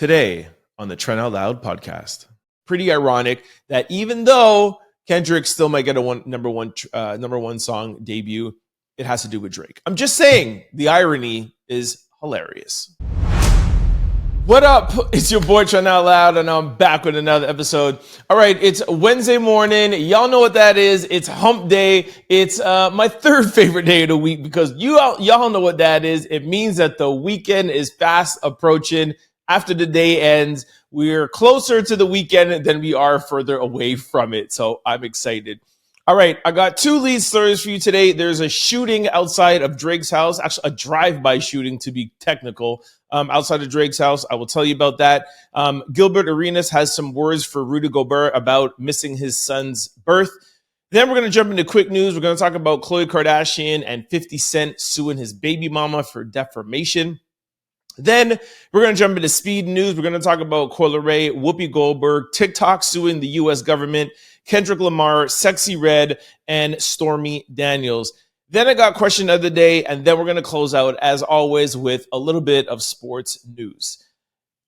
Today on the Trend Out Loud podcast. Pretty ironic that even though Kendrick still might get a number one song debut, it has to do with Drake. I'm just saying the irony is hilarious. What up? It's your boy Trend Out Loud, and I'm back with another episode. All right, it's Wednesday morning. Y'all know what that is. It's hump day. It's my third favorite day of the week because y'all know what that is. It means that the weekend is fast approaching. After the day ends, we're closer to the weekend than we are further away from it. So I'm excited. All right, I got two lead stories for you today. There's a shooting outside of Drake's house, actually a drive-by shooting to be technical, outside of Drake's house. I will tell you about that. Gilbert Arenas has some words for Rudy Gobert about missing his son's birth. Then we're going to jump into quick news. We're going to talk about Khloe Kardashian and 50 Cent suing his baby mama for defamation. Then we're going to jump into speed news. We're going to talk about Coi Leray, Whoopi Goldberg, TikTok suing the U.S. government, Kendrick Lamar, Sexy Red, and Stormy Daniels. Then I got question of the day, and then we're going to close out, as always, with a little bit of sports news.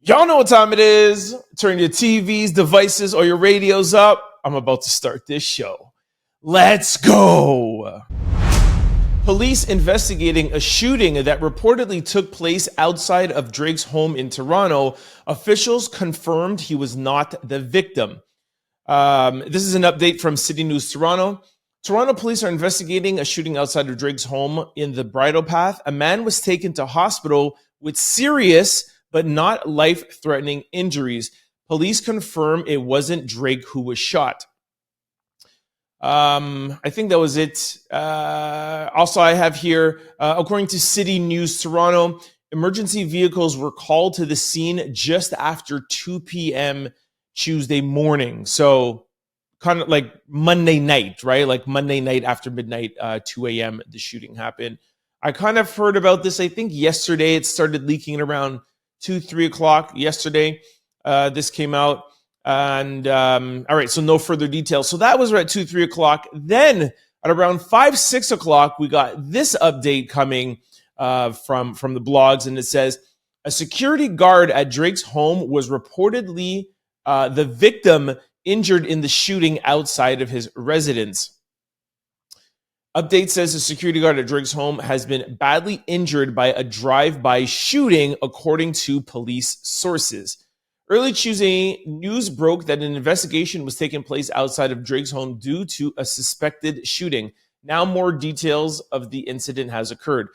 Y'all know what time it is. Turn your TVs, devices, or your radios up. I'm about to start this show. Let's go. Police investigating a shooting that reportedly took place outside of Drake's home in Toronto. Officials confirmed he was not the victim. This is an update from City News Toronto. Toronto police are investigating a shooting outside of Drake's home in the Bridle Path. A man was taken to hospital with serious but not life-threatening injuries. Police confirm it wasn't Drake who was shot. I think that was it. Also, I have here, according to City News Toronto, emergency vehicles were called to the scene just after 2 p.m. Tuesday morning. So kind of like Monday night, right? Like Monday night after midnight, 2 a.m., the shooting happened. I kind of heard about this, I think yesterday. It started leaking at around 3 o'clock yesterday. This came out. And all right, so no further details. So that was right at 3 o'clock. Then at around 6 o'clock, we got this update coming from the blogs, and it says a security guard at Drake's home was reportedly the victim injured in the shooting outside of his residence. Update says a security guard at Drake's home has been badly injured by a drive-by shooting, according to police sources. Early Tuesday, news broke that an investigation was taking place outside of Drake's home due to a suspected shooting. Now more details of the incident has occurred.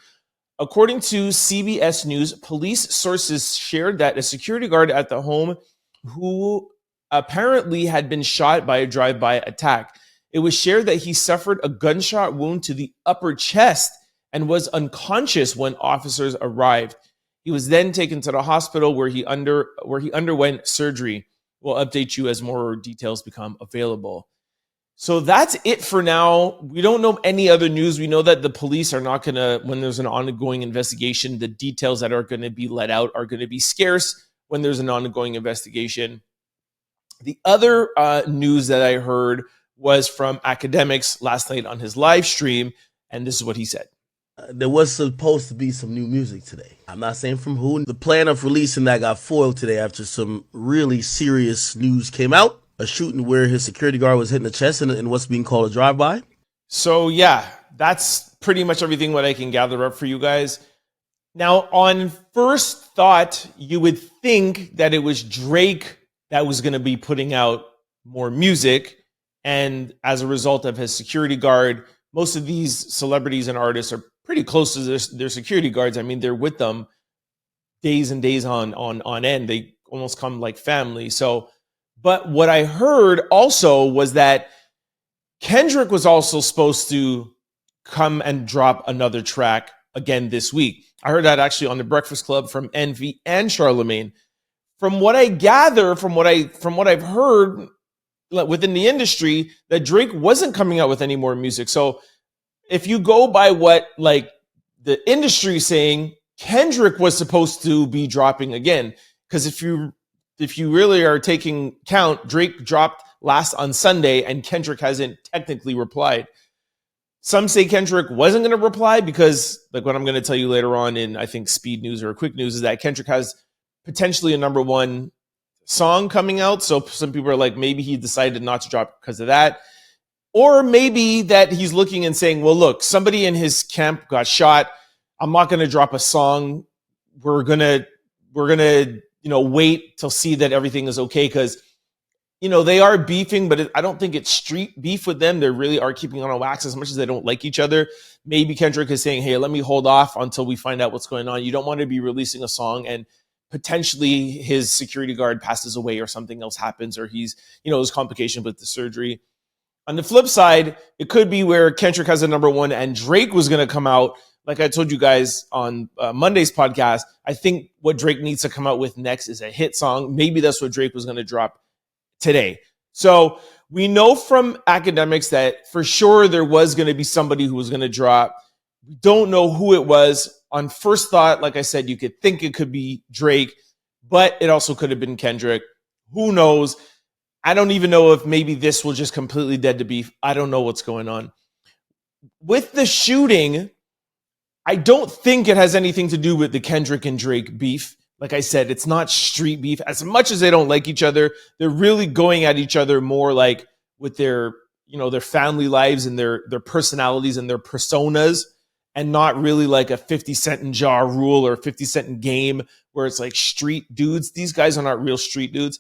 According to CBS News, police sources shared that a security guard at the home who apparently had been shot by a drive-by attack. It was shared that he suffered a gunshot wound to the upper chest and was unconscious when officers arrived. He was then taken to the hospital where he underwent surgery. We'll update you as more details become available. So that's it for now. We don't know any other news. We know that the police are not going to, when there's an ongoing investigation, the details that are going to be let out are going to be scarce when there's an ongoing investigation. The other news that I heard was from Academics last night on his live stream, and this is what he said. There was supposed to be some new music today. I'm not saying from who. The plan of releasing that got foiled today after some really serious news came out. A shooting where his security guard was hit in the chest in what's being called a drive-by. So yeah, that's pretty much everything what I can gather up for you guys. Now, on first thought, you would think that it was Drake that was going to be putting out more music. And as a result of his security guard, most of these celebrities and artists are pretty close to their security guards. I mean, they're with them days and days on end. They almost come like family. So, but what I heard also was that Kendrick was also supposed to come and drop another track again this week. I heard that actually on the Breakfast Club from Envy and Charlemagne. From what I gather, from what I've heard within the industry, that Drake wasn't coming out with any more music. So if you go by what like the industry is saying, Kendrick was supposed to be dropping again. Because if you really are taking count, Drake dropped last on Sunday and Kendrick hasn't technically replied. Some say Kendrick wasn't going to reply because, like what I'm going to tell you later on in, I think, Speed News or Quick News, is that Kendrick has potentially a number one song coming out. So some people are like, maybe he decided not to drop because of that. Or maybe that he's looking and saying, well, look, somebody in his camp got shot. I'm not going to drop a song. We're going to, wait till see that everything is okay. Because, they are beefing, but I don't think it's street beef with them. They really are keeping on wax as much as they don't like each other. Maybe Kendrick is saying, hey, let me hold off until we find out what's going on. You don't want to be releasing a song and potentially his security guard passes away or something else happens, or he's, there's complication with the surgery. On the flip side, it could be where Kendrick has a number one and Drake was going to come out. Like I told you guys on Monday's podcast, I think what Drake needs to come out with next is a hit song. Maybe that's what Drake was going to drop today. So we know from academics that for sure there was going to be somebody who was going to drop. We don't know who it was. On first thought, like I said, you could think it could be Drake, but it also could have been Kendrick. Who knows? I don't even know if maybe this will just completely dead to beef. I don't know what's going on. With the shooting, I don't think it has anything to do with the Kendrick and Drake beef. Like I said, it's not street beef. As much as they don't like each other, they're really going at each other more like with their family lives and their personalities and their personas, and not really like a 50 Cent and Ja Rule or 50 Cent and Game where it's like street dudes. These guys are not real street dudes.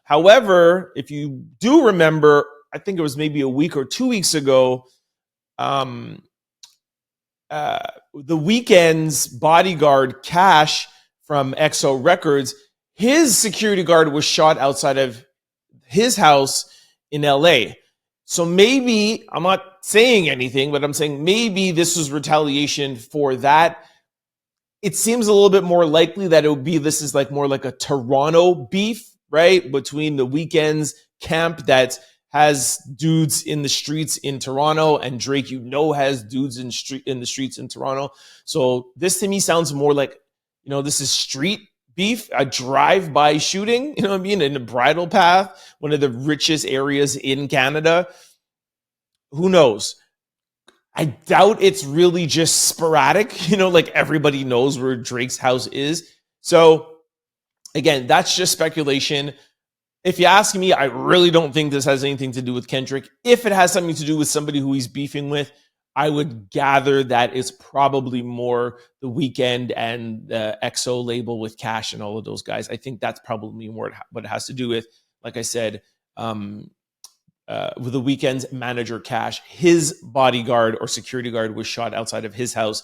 However, if you do remember, I think it was maybe a week or 2 weeks ago, the Weeknd's bodyguard Cash from XO Records, his security guard was shot outside of his house in LA. So maybe, I'm not saying anything, but I'm saying maybe this was retaliation for that. It seems a little bit more likely that this is like more like a Toronto beef, right? Between the Weeknd's camp that has dudes in the streets in Toronto and Drake, has dudes in the streets in Toronto. So this to me sounds more like, this is street beef, a drive-by shooting, in a bridle path, one of the richest areas in Canada. Who knows? I doubt it's really just sporadic, like everybody knows where Drake's house is. So again, that's just speculation. If you ask me, I really don't think this has anything to do with Kendrick. If it has something to do with somebody who he's beefing with, I would gather that it's probably more the Weeknd and the XO label with Cash and all of those guys. I think that's probably more what it has to do with. Like I said, with the Weeknd's manager Cash, his bodyguard or security guard was shot outside of his house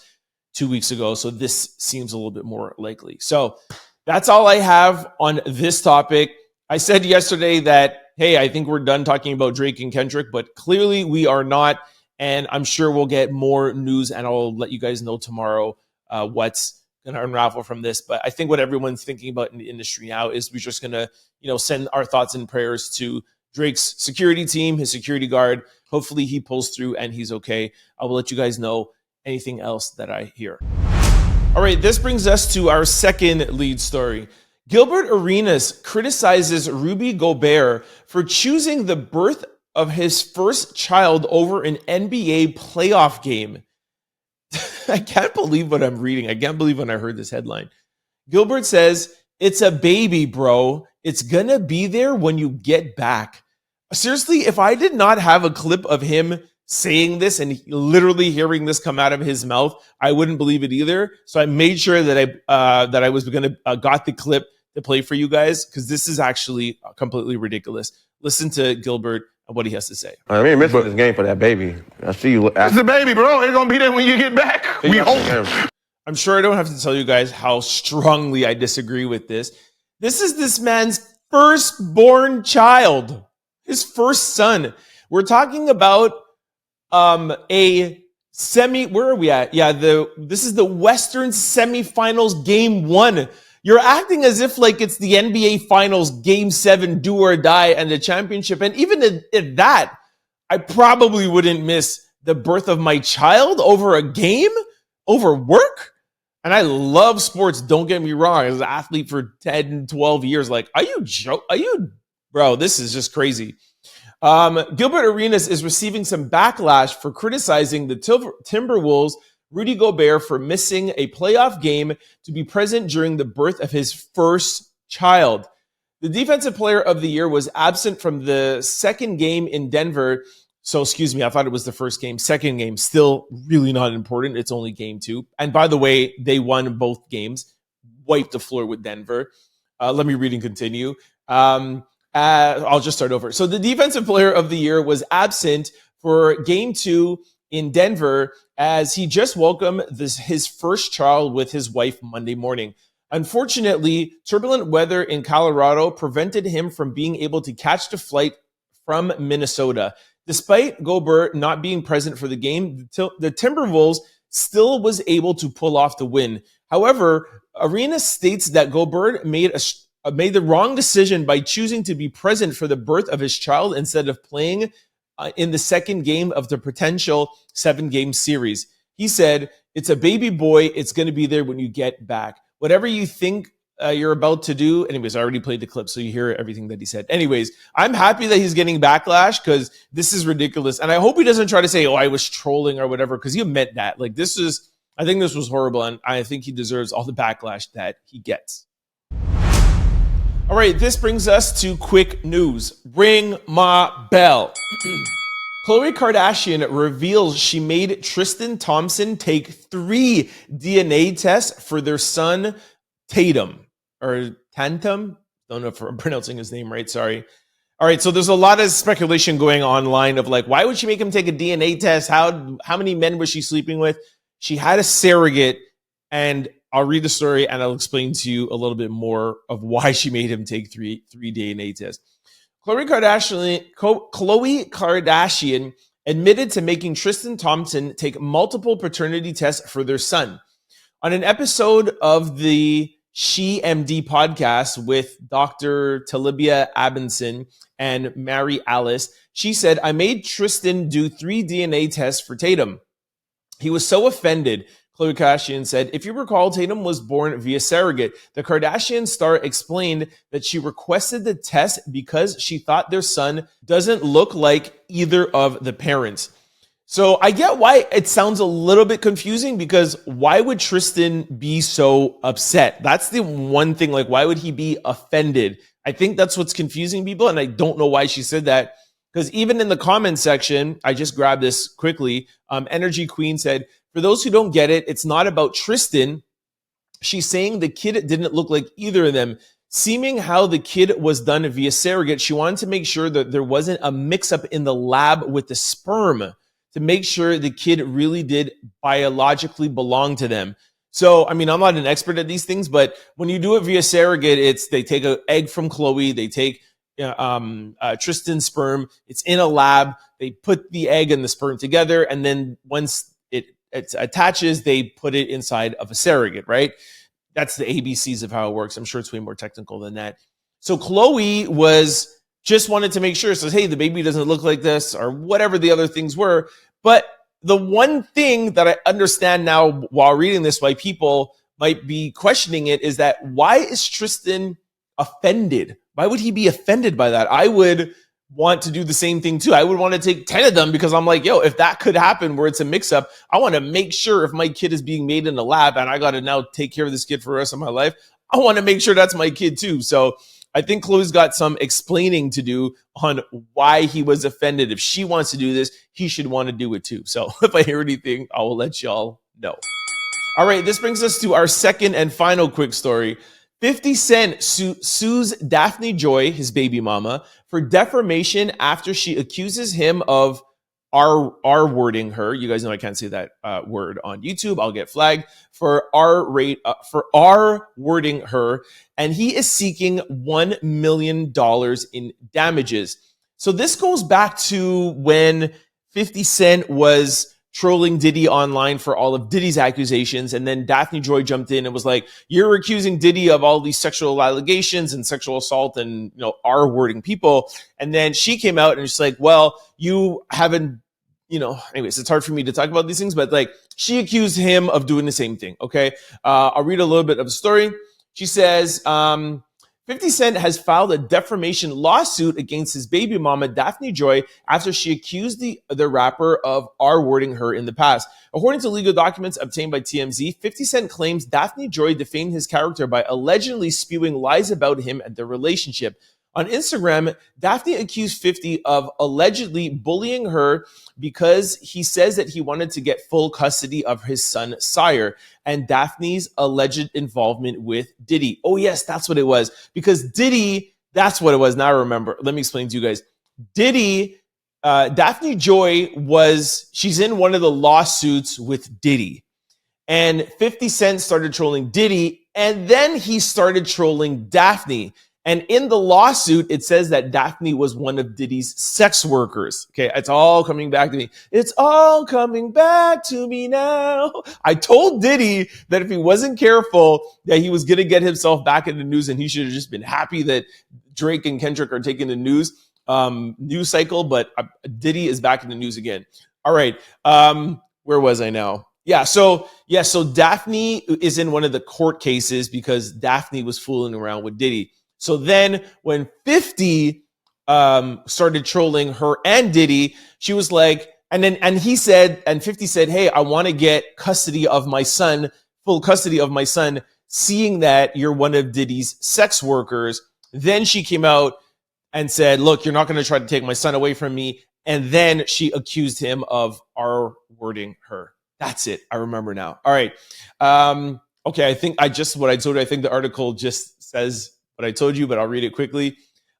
2 weeks ago. So this seems a little bit more likely. So that's all I have on this topic. I said yesterday that, hey, I think we're done talking about Drake and Kendrick, but clearly we are not. And I'm sure we'll get more news, and I'll let you guys know tomorrow what's going to unravel from this. But I think what everyone's thinking about in the industry now is we're just going to, send our thoughts and prayers to Drake's security team, his security guard. Hopefully he pulls through and he's okay. I will let you guys know anything else that I hear. All right, this brings us to our second lead story. Gilbert Arenas criticizes Rudy Gobert for choosing the birth of his first child over an NBA playoff game. I can't believe what I'm reading. I can't believe when I heard this headline. Gilbert says, "It's a baby, bro. It's gonna be there when you get back." Seriously, if I did not have a clip of him saying this and literally hearing this come out of his mouth, I wouldn't believe it either. So I made sure that I was gonna got the clip to play for you guys, because this is actually completely ridiculous. Listen to Gilbert and what he has to say. I mean, missing this game for that baby. I see you. It's the baby, bro. It's gonna be there when you get back. We hope. I'm sure I don't have to tell you guys how strongly I disagree with this. This is this man's firstborn child, his first son. We're talking about a semi. Where are we at? Yeah, this is the Western semifinals, game 1. You're acting as if like it's the NBA Finals Game 7, do or die, and the championship. And even at that, I probably wouldn't miss the birth of my child over a game, over work. And I love sports, don't get me wrong. As an athlete for 10, 12 years, like, bro, this is just crazy. Gilbert Arenas is receiving some backlash for criticizing the Timberwolves' Rudy Gobert for missing a playoff game to be present during the birth of his first child. The Defensive Player of the Year was absent from the second game in Denver. So, excuse me, I thought it was the first game. Second game, still really not important. It's only game 2. And by the way, they won both games, wiped the floor with Denver. Let me read and continue. I'll just start over. So the Defensive Player of the Year was absent for game 2 in Denver as he just welcomed his first child with his wife Monday morning. Unfortunately, turbulent weather in Colorado prevented him from being able to catch the flight from Minnesota. Despite Gobert not being present for the game, the Timberwolves still was able to pull off the win. However, Arenas states that Gobert made the wrong decision by choosing to be present for the birth of his child instead of playing in the second game of the potential 7-game series. He said, "It's a baby boy. It's going to be there when you get back. Whatever you think you're about to do." Anyways, I already played the clip, so you hear everything that he said. Anyways, I'm happy that he's getting backlash because this is ridiculous. And I hope he doesn't try to say, "Oh, I was trolling" or whatever, because he meant that. Like, I think this was horrible, and I think he deserves all the backlash that he gets. All right, this brings us to quick news. Ring my bell. Khloe Kardashian reveals she made Triston Thompson take 3 DNA tests for their son, Tatum. Or Tantum? Don't know if I'm pronouncing his name right, sorry. All right, so there's a lot of speculation going online of like, why would she make him take a DNA test? How many men was she sleeping with? She had a surrogate, and I'll read the story and I'll explain to you a little bit more of why she made him take three DNA tests. Khloe Kardashian admitted to making Triston Thompson take multiple paternity tests for their son. On an episode of the She MD podcast with Dr. Talibia Abinson and Mary Alice, she said, "I made Triston do 3 DNA tests for Tatum. He was so offended." Khloe Kardashian said, "If you recall, Tatum was born via surrogate. The Kardashian star explained that she requested the test because she thought their son doesn't look like either of the parents." So I get why it sounds a little bit confusing, because why would Triston be so upset? That's the one thing. Like, why would he be offended? I think that's what's confusing people, and I don't know why she said that. Because even in the comment section, I just grabbed this quickly. Energy Queen said, "For those who don't get it, it's not about Triston. She's saying the kid didn't look like either of them. Seeming how the kid was done via surrogate, she wanted to make sure that there wasn't a mix-up in the lab with the sperm to make sure the kid really did biologically belong to them." So, I mean, I'm not an expert at these things, but when you do it via surrogate, they take an egg from Khloe, they take Triston's sperm, it's in a lab, they put the egg and the sperm together, and then once it attaches, they put it inside of a surrogate, right? That's the ABCs of how it works. I'm sure it's way more technical than that. So Khloe just wanted to make sure, says, "Hey, the baby doesn't look like this," or whatever the other things were. But the one thing that I understand now while reading this, why people might be questioning it, is that why is Triston offended? Why would he be offended by that? I would want to do the same thing too. I would want to take 10 of them, because I'm like, yo, if that could happen where it's a mix-up, I want to make sure if my kid is being made in a lab and I got to now take care of this kid for the rest of my life, I want to make sure that's my kid too. So I think Khloe's got some explaining to do on why he was offended. If she wants to do this, he should want to do it too. So if I hear anything, I will let y'all know. All right, this brings us to our second and final quick story. 50 Cent sues Daphne Joy, his baby mama, for defamation after she accuses him of R-wording her. You guys know I can't say that word on YouTube. I'll get flagged for R-wording her, and he is seeking $1 million in damages. So this goes back to when 50 Cent was trolling Diddy online for all of Diddy's accusations, and then Daphne Joy jumped in and was like, "You're accusing Diddy of all these sexual allegations and sexual assault and, R-wording people." And then she came out and she's like, "Well, you haven't," anyways, it's hard for me to talk about these things, but like, she accused him of doing the same thing. Okay. I'll read a little bit of the story. She says, 50 50 Cent has filed a defamation lawsuit against his baby mama, Daphne Joy, after she accused the rapper of R-wording her in the past. According to legal documents obtained by TMZ, 50 Cent claims Daphne Joy defamed his character by allegedly spewing lies about him and their relationship. On Instagram, Daphne accused 50 of allegedly bullying her because he says that he wanted to get full custody of his son, Sire, and Daphne's alleged involvement with Diddy. Oh, yes, that's what it was. Because Diddy, that's what it was. Now I remember. Let me explain to you guys. Daphne Joy she's in one of the lawsuits with Diddy. And 50 Cent started trolling Diddy, and then he started trolling Daphne. And in the lawsuit, it says that Daphne was one of Diddy's sex workers. Okay, it's all coming back to me. It's all coming back to me now. I told Diddy that if he wasn't careful, that he was going to get himself back in the news, and he should have just been happy that Drake and Kendrick are taking the news cycle. But Diddy is back in the news again. All right, where was I now? So Daphne is in one of the court cases because Daphne was fooling around with Diddy. So then when 50 started trolling her and Diddy, she was like, and 50 said, hey, I want to get custody of my son, full custody of my son, seeing that you're one of Diddy's sex workers. Then she came out and said, look, you're not going to try to take my son away from me. And then she accused him of R-wording her. That's it. I remember now. All right. Okay. I think what I told you, I think the article just says what I told you, but I'll read it quickly.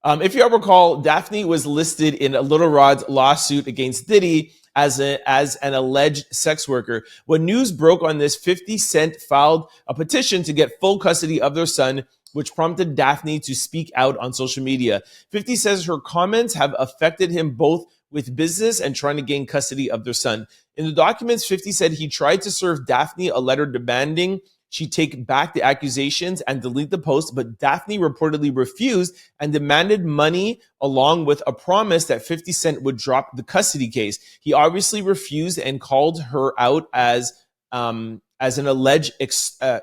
If you recall, Daphne was listed in a Little Rod's lawsuit against Diddy as an alleged sex worker. When news broke on this, 50 Cent filed a petition to get full custody of their son, which prompted Daphne to speak out on social media. 50 says her comments have affected him both with business and trying to gain custody of their son. In the documents, 50 said he tried to serve Daphne a letter demanding she take back the accusations and delete the post, but Daphne reportedly refused and demanded money along with a promise that 50 Cent would drop the custody case. He obviously refused and called her out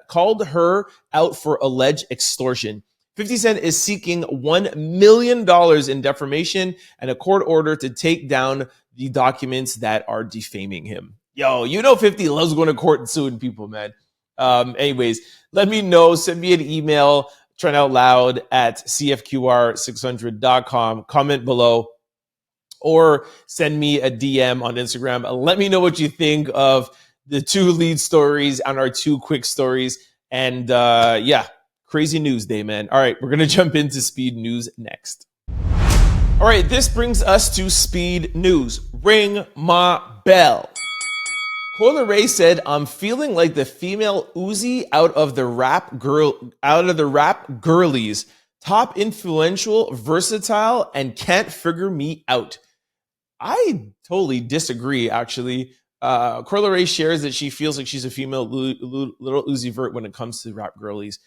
called her out for alleged extortion. 50 Cent is seeking $1 million in defamation and a court order to take down the documents that are defaming him. Yo, 50 loves going to court and suing people, man. Anyways, let me know. Send me an email, tryoutloud at cfqr600.com. Comment below or send me a DM on Instagram. Let me know what you think of the two lead stories and our two quick stories. And crazy news day, man. All right, we're going to jump into speed news next. All right, this brings us to speed news. Ring my bell. Coi Leray said, I'm feeling like the female Uzi out of the rap girlies. Top influential, versatile, and can't figure me out. I totally disagree, actually. Coi Leray shares that she feels like she's a female little Uzi Vert when it comes to rap girlies.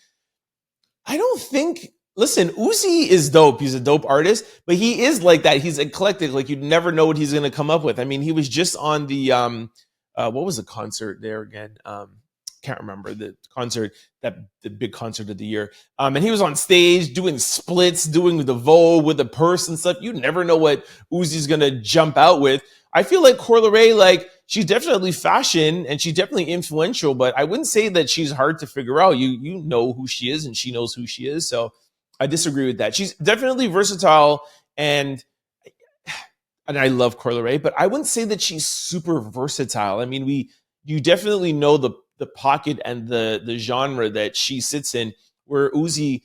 I don't think... Listen, Uzi is dope. He's a dope artist, but he is like that. He's eclectic. Like, you'd never know what he's going to come up with. I mean, he was just on the... what was the concert there again? Can't remember the concert, the big concert of the year. And he was on stage doing splits, doing the Vogue with the purse and stuff. You never know what Uzi's going to jump out with. I feel like Coi Leray, she's definitely fashion and she's definitely influential, but I wouldn't say that she's hard to figure out. You know who she is and she knows who she is. So I disagree with that. She's definitely versatile and I love Coi Leray, but I wouldn't say that she's super versatile. I mean, you definitely know the pocket and the genre that she sits in, where Uzi,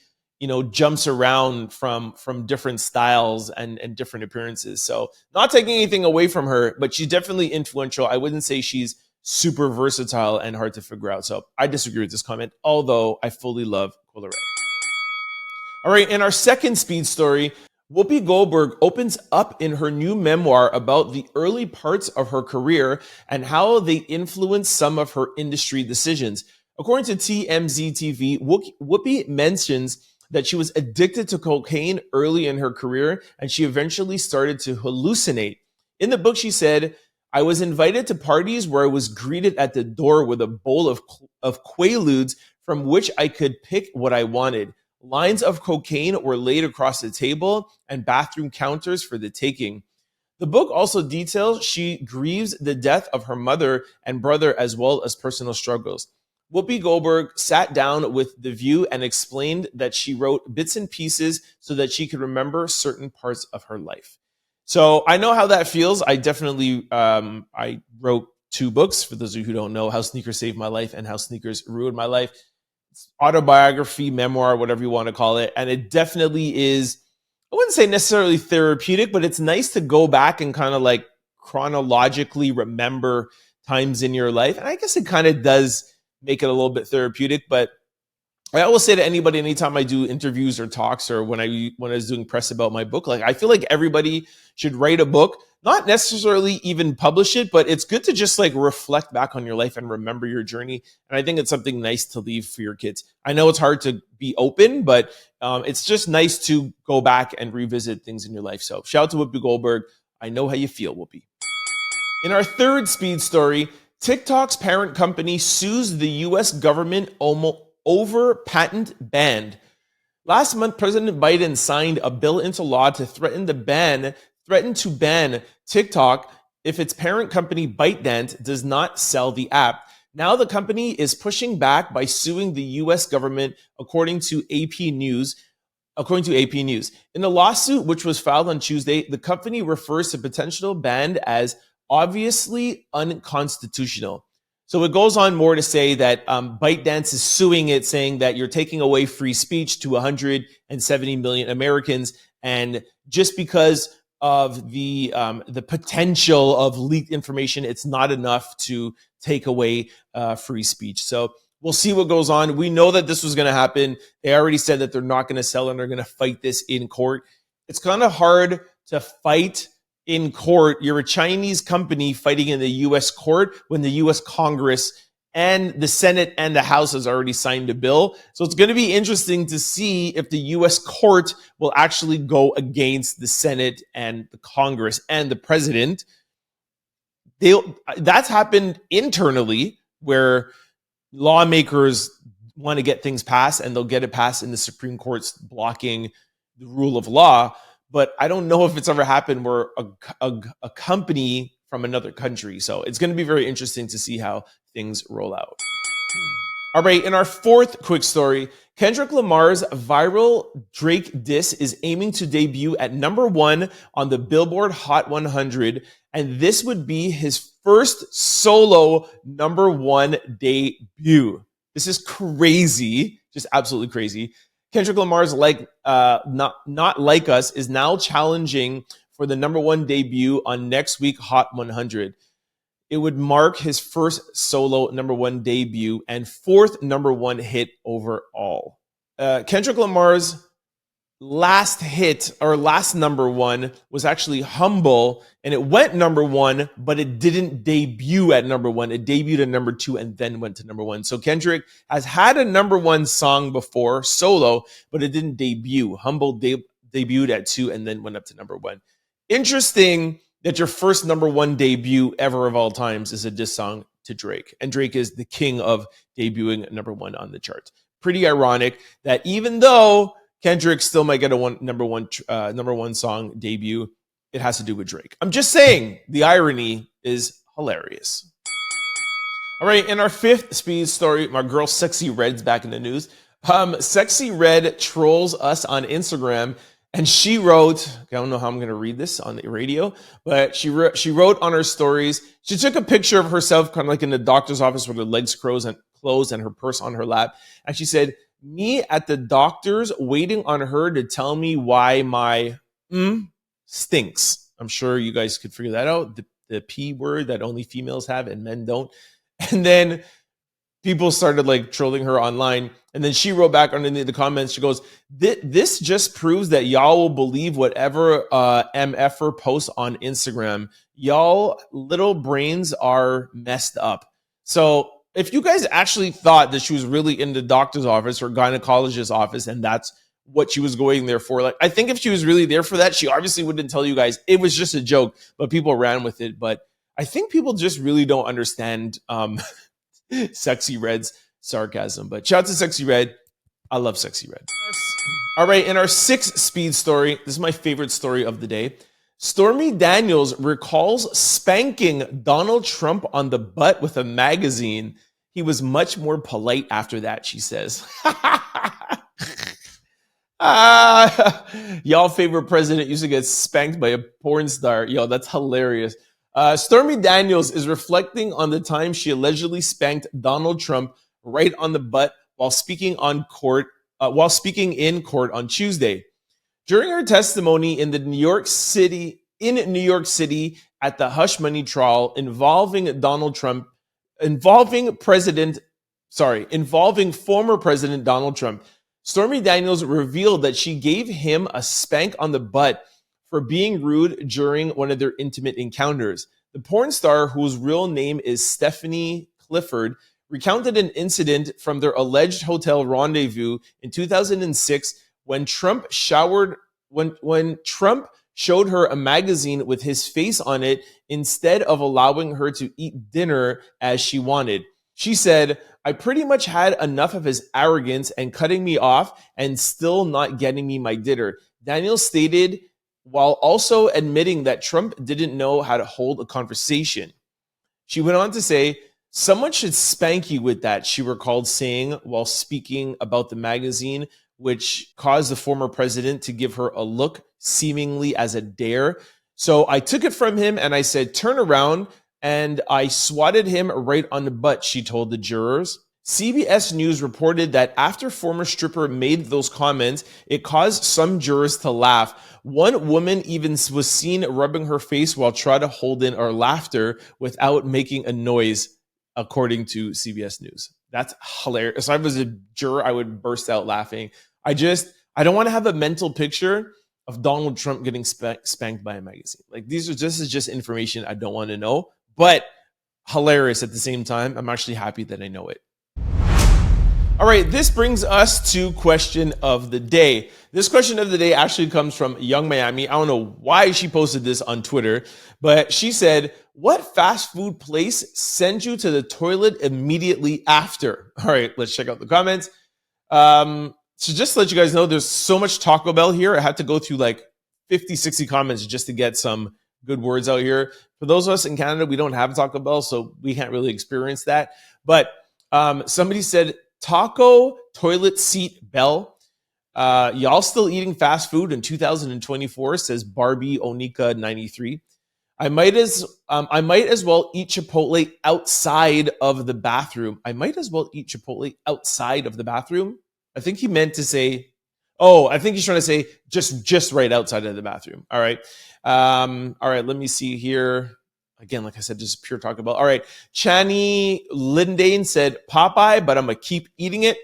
jumps around from different styles and different appearances. So not taking anything away from her, but she's definitely influential. I wouldn't say she's super versatile and hard to figure out. So I disagree with this comment, although I fully love Coi Leray. All right, in our second speed story, Whoopi Goldberg opens up in her new memoir about the early parts of her career and how they influenced some of her industry decisions. According to TMZ TV, Whoopi mentions that she was addicted to cocaine early in her career and she eventually started to hallucinate. In the book, she said, I was invited to parties where I was greeted at the door with a bowl of Quaaludes from which I could pick what I wanted. lines of cocaine were laid across the table and bathroom counters for the taking. The book also details she grieves the death of her mother and brother as well as personal struggles. Whoopi Goldberg sat down with The View and explained that she wrote bits and pieces so that she could remember certain parts of her life. So I know how that feels. I definitely, I wrote 2 books, for those of you who don't know, How Sneakers Saved My Life and How Sneakers Ruined My Life. It's autobiography, memoir, whatever you want to call it. And it definitely is, I wouldn't say necessarily therapeutic, but it's nice to go back and kind of like chronologically remember times in your life. And I guess it kind of does make it a little bit therapeutic. But I always say to anybody, anytime I do interviews or talks or when I was doing press about my book, like I feel like everybody should write a book, not necessarily even publish it, but it's good to just like reflect back on your life and remember your journey. And I think it's something nice to leave for your kids. I know it's hard to be open, but it's just nice to go back and revisit things in your life. So shout out to Whoopi Goldberg. I know how you feel, Whoopi. In our third speed story, TikTok's parent company sues the U.S. government over patent ban. Last month, President Biden signed a bill into law to threaten to ban TikTok if its parent company ByteDance does not sell the app. Now the company is pushing back by suing the U.S. government, according to AP News. In the lawsuit, which was filed on Tuesday, the company refers to potential ban as obviously unconstitutional. So it goes on more to say that ByteDance is suing it, saying that you're taking away free speech to 170 million Americans, and just because of the potential of leaked information, it's not enough to take away free speech. So we'll see what goes on. We know that this was going to happen. They already said that they're not going to sell and they're going to fight this in court. It's kind of hard to fight in court. You're a Chinese company fighting in the U.S. court when the U.S. Congress and the Senate and the House has already signed a bill. So it's going to be interesting to see if the U.S. court will actually go against the Senate and the Congress and the president. That's happened internally where lawmakers want to get things passed and they'll get it passed in the Supreme Court's blocking the rule of law. But I don't know if it's ever happened where a company from another country. So it's going to be very interesting to see how things roll out. All right, in our fourth quick story, Kendrick Lamar's viral Drake diss is aiming to debut at #1 on the Billboard Hot 100, and this would be his first solo #1 debut. This is crazy, just absolutely crazy. Kendrick Lamar's Not Like Us is now challenging for the #1 debut on next week Hot 100. It would mark his first solo #1 debut and fourth #1 hit overall. Kendrick Lamar's last hit or last #1 was actually Humble, and it went #1, but it didn't debut at #1. It debuted at #2 and then went to #1. So Kendrick has had a #1 song before solo, but it didn't debut. Humble debuted at 2 and then went up to #1. Interesting that your first #1 debut ever of all times is a diss song to Drake, and Drake is the king of debuting #1 on the charts. Pretty ironic that even though Kendrick still might get a number one song debut, it has to do with Drake. I'm just saying, the irony is hilarious. All right, in our fifth speed story, my girl Sexy Red's back in the news. Sexy Red trolls us on Instagram, and she wrote, I don't know how I'm going to read this on the radio, but she wrote on her stories, she took a picture of herself kind of like in the doctor's office with her legs closed and her purse on her lap, and she said, "Me at the doctor's waiting on her to tell me why my stinks." I'm sure you guys could figure that out. The P word that only females have and men don't. And then people started like trolling her online. And then she wrote back underneath the comments, she goes, "This just proves that y'all will believe whatever MFer posts on Instagram. Y'all little brains are messed up." So if you guys actually thought that she was really in the doctor's office or gynecologist's office and that's what she was going there for, like, I think if she was really there for that, she obviously wouldn't tell you guys. It was just a joke, but people ran with it. But I think people just really don't understand Sexy Red's sarcasm. But shout out to Sexy Red. I love Sexy Red. All right, in our sixth speed story, this is my favorite story of the day. Stormy Daniels recalls spanking Donald Trump on the butt with a magazine. He was much more polite after that, she says. Y'all favorite president used to get spanked by a porn star. Yo, that's hilarious. Stormy Daniels is reflecting on the time she allegedly spanked Donald Trump right on the butt while speaking in court on Tuesday. During her testimony in New York City at the hush money trial involving former President Donald Trump, Stormy Daniels revealed that she gave him a spank on the butt for being rude during one of their intimate encounters. The porn star, whose real name is Stephanie Clifford, recounted an incident from their alleged hotel rendezvous in 2006 when Trump showed her a magazine with his face on it instead of allowing her to eat dinner as she wanted. She said, "I pretty much had enough of his arrogance and cutting me off and still not getting me my dinner," Daniels stated, while also admitting that Trump didn't know how to hold a conversation. She went on to say, "Someone should spank you with that," she recalled saying while speaking about the magazine, which caused the former president to give her a look seemingly as a dare. "So I took it from him and I said, 'Turn around,' and I swatted him right on the butt," she told the jurors. CBS News reported that after former stripper made those comments, it caused some jurors to laugh. One woman even was seen rubbing her face while trying to hold in her laughter without making a noise, according to CBS News. That's hilarious. If I was a juror, I would burst out laughing. I don't want to have a mental picture of Donald Trump getting spanked by a magazine. Like, this is just information I don't want to know, but hilarious at the same time. I'm actually happy that I know it. All right, this brings us to question of the day. This question of the day actually comes from Young Miami. I don't know why she posted this on Twitter, but she said, "What fast food place sends you to the toilet immediately after?" All right, let's check out the comments. So just to let you guys know, there's so much Taco Bell here. I had to go through like 50, 60 comments just to get some good words out here. For those of us in Canada, we don't have Taco Bell, so we can't really experience that. But somebody said, "Taco toilet seat bell." Y'all still eating fast food in 2024, says Barbie Onika 93. I might as well eat Chipotle outside of the bathroom. I might as well eat Chipotle outside of the bathroom. I think he meant to say, I think he's trying to say just right outside of the bathroom. All right. All right, let me see here. Again, like I said, just pure Taco Bell. All right. Chani Lindane said Popeye, but I'm going to keep eating it.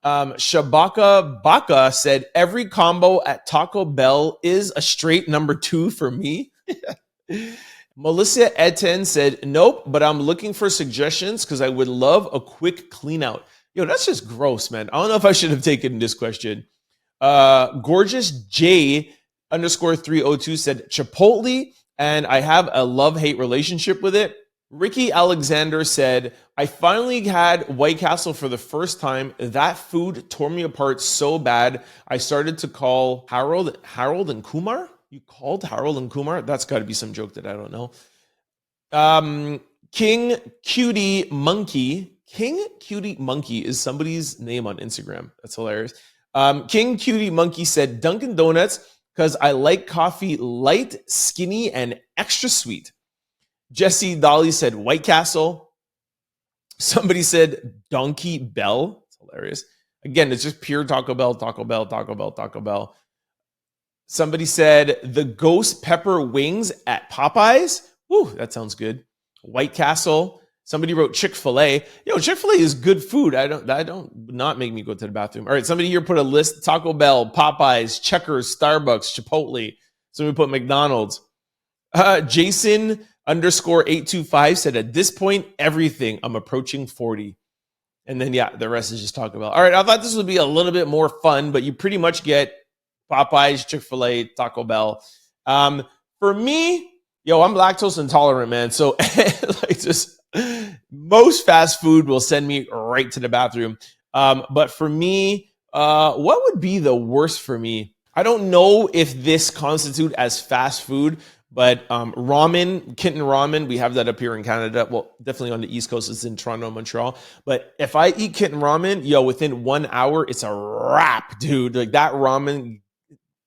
Shabaka Baka said every combo at Taco Bell is a straight number 2 for me. Melissa Eten said, "Nope, but I'm looking for suggestions because I would love a quick clean out." Yo, that's just gross, man. I don't know if I should have taken this question. Gorgeous J _302 said Chipotle, and I have a love-hate relationship with it. Ricky Alexander said, "I finally had White Castle for the first time. That food tore me apart so bad, I started to call Harold and Kumar." You called Harold and Kumar? That's got to be some joke that I don't know. King Cutie Monkey is somebody's name on Instagram. That's hilarious. King Cutie Monkey said Dunkin' Donuts because I like coffee light, skinny, and extra sweet. Jesse Dolly said White Castle. Somebody said Donkey Bell. It's hilarious. Again, it's just pure Taco Bell, Taco Bell, Taco Bell, Taco Bell. Somebody said the ghost pepper wings at Popeyes. Whew, that sounds good. White Castle. Somebody wrote Chick-fil-A. Yo, Chick-fil-A is good food. That don't not make me go to the bathroom. All right, somebody here put a list: Taco Bell, Popeyes, Checkers, Starbucks, Chipotle. Somebody put McDonald's. Jason _825 said, "At this point, everything. I'm approaching 40." And then, yeah, the rest is just Taco Bell. All right, I thought this would be a little bit more fun, but you pretty much get Popeyes, Chick-fil-A, Taco Bell. For me, I'm lactose intolerant, man. So like just most fast food will send me right to the bathroom. But for me, What would be the worst for me? I don't know if this constitute as fast food, but ramen, kitten ramen, we have that up here in Canada. Well, definitely on the East Coast, it's in Toronto, Montreal. But if I eat kitten ramen, within 1 hour, it's a wrap, dude. Like that ramen,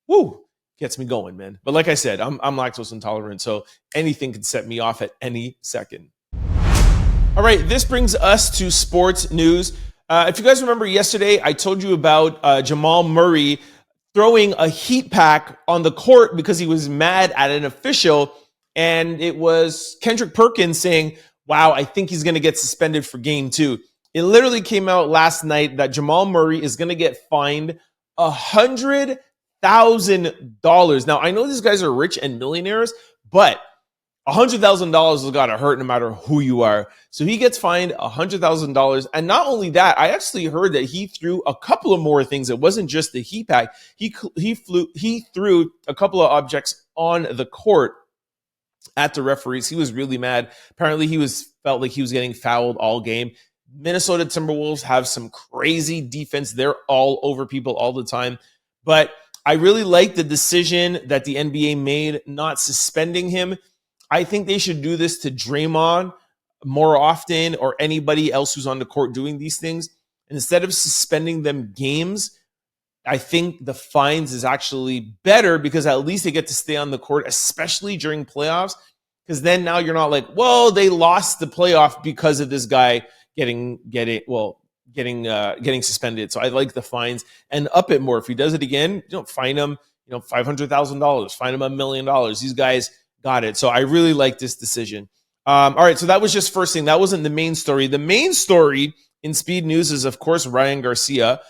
woo, gets me going, man. But like I said, I'm lactose intolerant, so anything can set me off at any second. All right, this brings us to sports news. If you guys remember yesterday, I told you about Jamal Murray throwing a heat pack on the court because he was mad at an official. And it was Kendrick Perkins saying, wow, I think he's going to get suspended for game 2. It literally came out last night that Jamal Murray is going to get fined $100,000. Now, I know these guys are rich and millionaires, but $100,000 has got to hurt no matter who you are. So he gets fined $100,000. And not only that, I actually heard that he threw a couple of more things. It wasn't just the heat pack. He threw a couple of objects on the court at the referees. He was really mad. Apparently felt like he was getting fouled all game. Minnesota Timberwolves have some crazy defense. They're all over people all the time. But I really like the decision that the NBA made not suspending him. I think they should do this to Draymond more often, or anybody else who's on the court doing these things. And instead of suspending them games, I think the fines is actually better because at least they get to stay on the court, especially during playoffs. Because then now you're not like, well, they lost the playoff because of this guy getting suspended. So I like the fines and up it more. If he does it again, fine him, $500,000, fine him $1 million. These guys got it. So I really like this decision. All right, so that was just first thing. That wasn't the main story. The main story in Speed News is, of course, Ryan Garcia,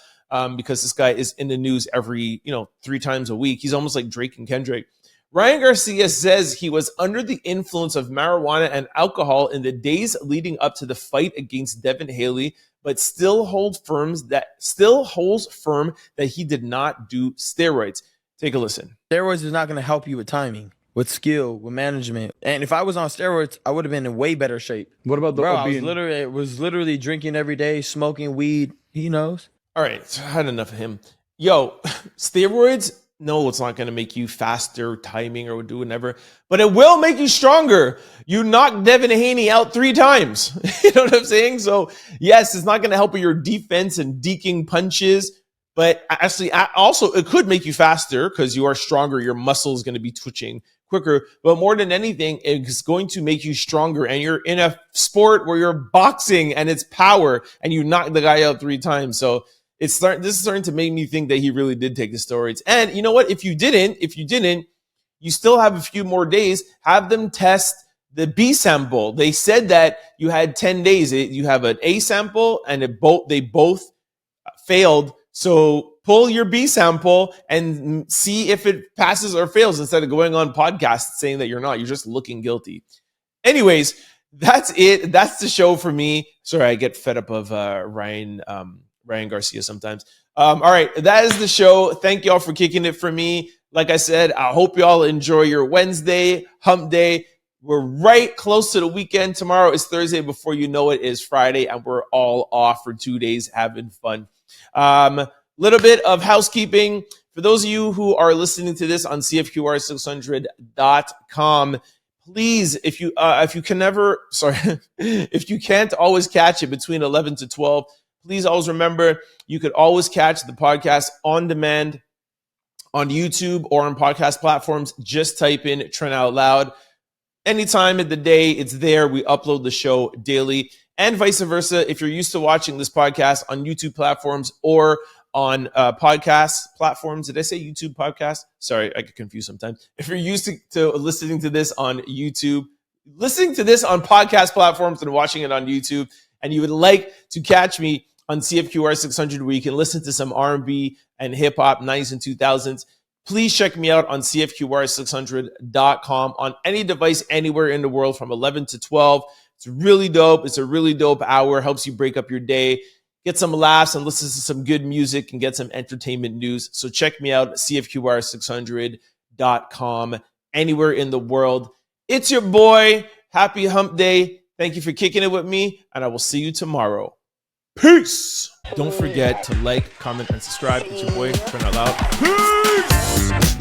because this guy is in the news every, 3 times a week. He's almost like Drake and Kendrick. Ryan Garcia says he was under the influence of marijuana and alcohol in the days leading up to the fight against Devin Haney, but still holds firm that he did not do steroids. Take a listen. Steroids is not going to help you with timing, with skill, with management. And if I was on steroids, I would have been in way better shape. What about the I was literally drinking every day, smoking weed. He knows. All right, so I had enough of him. Steroids, no, it's not going to make you faster, timing, or do whatever, but it will make you stronger. You knocked Devin Haney out 3 times. You know what I'm saying? So, yes, it's not going to help with your defense and deking punches, but actually, also, it could make you faster because you are stronger. Your muscle is going to be twitching quicker, but more than anything, it's going to make you stronger. And you're in a sport where you're boxing and it's power, and you knock the guy out 3 times. So this is starting to make me think that he really did take the steroids. And you know what? If you didn't, you still have a few more days. Have them test the B sample. They said that you had 10 days. You have an A sample, and they both failed. So pull your B sample and see if it passes or fails instead of going on podcasts saying that you're not. You're just looking guilty. Anyways, that's it. That's the show for me. Sorry, I get fed up of Ryan Garcia sometimes. All right, that is the show. Thank y'all for kicking it for me. Like I said, I hope y'all enjoy your Wednesday, hump day. We're right close to the weekend. Tomorrow is Thursday. Before you know it is Friday, and we're all off for 2 days having fun. Little bit of housekeeping. For those of you who are listening to this on CFQR600.com, please, if you can't always catch it between 11 to 12, please always remember you could always catch the podcast on demand on YouTube or on podcast platforms. Just type in Trent Out Loud. Anytime of the day, it's there. We upload the show daily, and vice versa. If you're used to watching this podcast on YouTube platforms or on podcast platforms. Did I say YouTube podcast? Sorry, I get confused sometimes. If you're used to listening to this on YouTube, listening to this on podcast platforms and watching it on YouTube, and you would like to catch me on CFQR 600 where you can listen to some R&B and hip-hop 90s and 2000s, please check me out on CFQR600.com on any device anywhere in the world from 11 to 12. It's really dope. It's a really dope hour. Helps you break up your day, get some laughs, and listen to some good music and get some entertainment news. So check me out at CFQR600.com anywhere in the world. It's your boy. Happy hump day. Thank you for kicking it with me, and I will see you tomorrow. Peace. Don't forget to like, comment, and subscribe. It's your boy, Trent Out Loud. Peace.